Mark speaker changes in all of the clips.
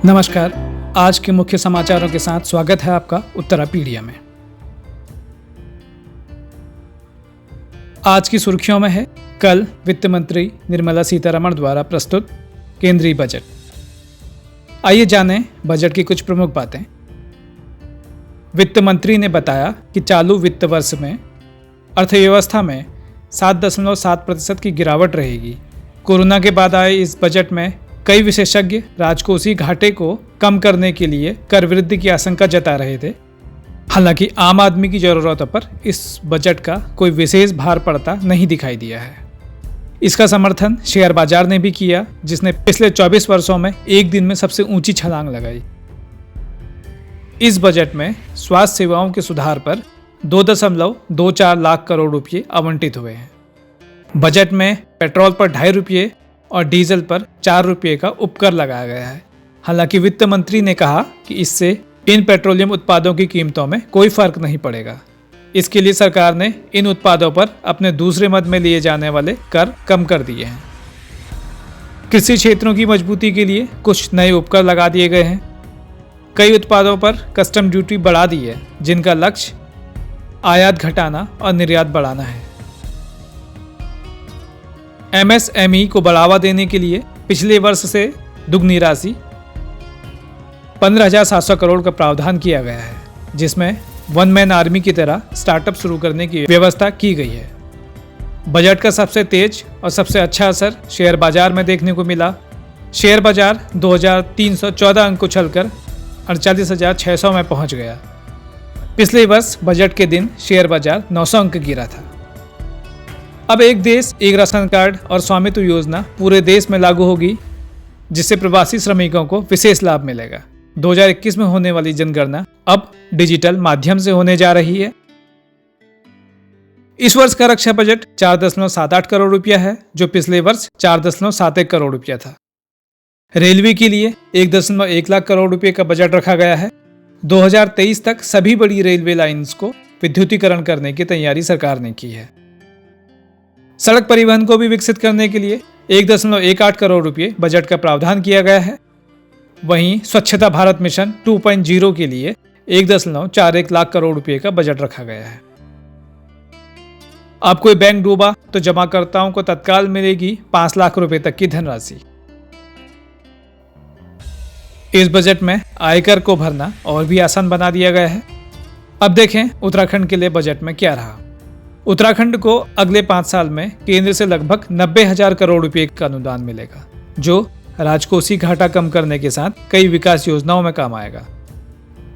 Speaker 1: नमस्कार। आज के मुख्य समाचारों के साथ स्वागत है आपका उत्तरापीडिया में। आज की सुर्खियों में है कल वित्त मंत्री निर्मला सीतारमण द्वारा प्रस्तुत केंद्रीय बजट। आइए जानें बजट की कुछ प्रमुख बातें। वित्त मंत्री ने बताया कि चालू वित्त वर्ष में अर्थव्यवस्था में 7.7% की गिरावट रहेगी। कोरोना के बाद आए इस बजट में कई विशेषज्ञ राजकोषीय घाटे को कम करने के लिए कर वृद्धि की आशंका जता रहे थे। हालांकि आम आदमी की जरूरतों पर इस बजट का कोई विशेष भार पड़ता नहीं दिखाई दिया है। इसका समर्थन शेयर बाजार ने भी किया, जिसने पिछले 24 वर्षों में एक दिन में सबसे ऊंची छलांग लगाई। इस बजट में स्वास्थ्य सेवाओं के सुधार पर 2.24 लाख करोड़ रुपये आवंटित हुए हैं। बजट में पेट्रोल पर 2.5 रुपये और डीजल पर 4 रुपये का उपकर लगाया गया है। हालांकि वित्त मंत्री ने कहा कि इससे इन पेट्रोलियम उत्पादों की कीमतों में कोई फर्क नहीं पड़ेगा। इसके लिए सरकार ने इन उत्पादों पर अपने दूसरे मद में लिए जाने वाले कर कम कर दिए हैं। कृषि क्षेत्रों की मजबूती के लिए कुछ नए उपकर लगा दिए गए हैं। कई उत्पादों पर कस्टम ड्यूटी बढ़ा दी है, जिनका लक्ष्य आयात घटाना और निर्यात बढ़ाना है। एमएसएमई को बढ़ावा देने के लिए पिछले वर्ष से दुगनी राशि 15,700 करोड़ का प्रावधान किया गया है, जिसमें वन मैन आर्मी की तरह स्टार्टअप शुरू करने की व्यवस्था की गई है। बजट का सबसे तेज और सबसे अच्छा असर शेयर बाजार में देखने को मिला। शेयर बाजार 2,314 अंक उछलकर 48,600 में पहुंच गया। पिछले वर्ष बजट के दिन शेयर बाजार 900 अंक गिरा था। अब एक देश एक राशन कार्ड और स्वामित्व योजना पूरे देश में लागू होगी, जिससे प्रवासी श्रमिकों को विशेष लाभ मिलेगा। 2021 में होने वाली जनगणना अब डिजिटल माध्यम से होने जा रही है। इस वर्ष का रक्षा बजट 4.78 करोड़ रुपया है, जो पिछले वर्ष 4.71 करोड़ रुपया था। रेलवे के लिए 1.1 लाख करोड़ रुपये का बजट रखा गया है। 2023 तक सभी बड़ी रेलवे लाइंस को विद्युतीकरण करने की तैयारी सरकार ने की है। सड़क परिवहन को भी विकसित करने के लिए 1.18 करोड़ रुपये बजट का प्रावधान किया गया है। वहीं स्वच्छता भारत मिशन 2.0 के लिए 1.41 लाख करोड़ रुपये का बजट रखा गया है। अब कोई बैंक डूबा तो जमाकर्ताओं को तत्काल मिलेगी 5 लाख रुपए तक की धनराशि। इस बजट में आयकर को भरना और भी आसान बना दिया गया है। अब देखें उत्तराखंड के लिए बजट में क्या रहा। उत्तराखंड को अगले 5 साल में केंद्र से लगभग 90,000 करोड़ रुपए का अनुदान मिलेगा, जो राजकोषीय घाटा कम करने के साथ कई विकास योजनाओं में काम आएगा।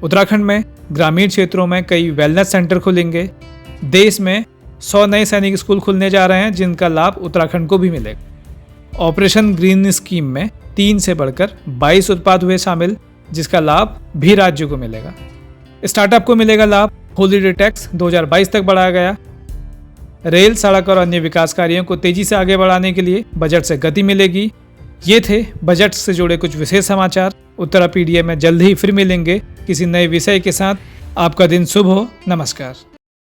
Speaker 1: उत्तराखंड में ग्रामीण क्षेत्रों में कई वेलनेस सेंटर खुलेंगे। देश में 100 नए सैनिक स्कूल खुलने जा रहे हैं, जिनका लाभ उत्तराखंड को भी मिलेगा। ऑपरेशन ग्रीन स्कीम में 3 से बढ़कर 22 उत्पाद हुए शामिल, जिसका लाभ भी राज्य को मिलेगा। स्टार्टअप को मिलेगा लाभ। हॉलीडे टैक्स 2022 तक बढ़ाया गया। रेल, सड़क और अन्य विकास कार्यों को तेजी से आगे बढ़ाने के लिए बजट से गति मिलेगी। ये थे बजट से जुड़े कुछ विशेष समाचार। उत्तरापीडिया में जल्द ही फिर मिलेंगे किसी नए विषय के साथ। आपका दिन शुभ हो। नमस्कार।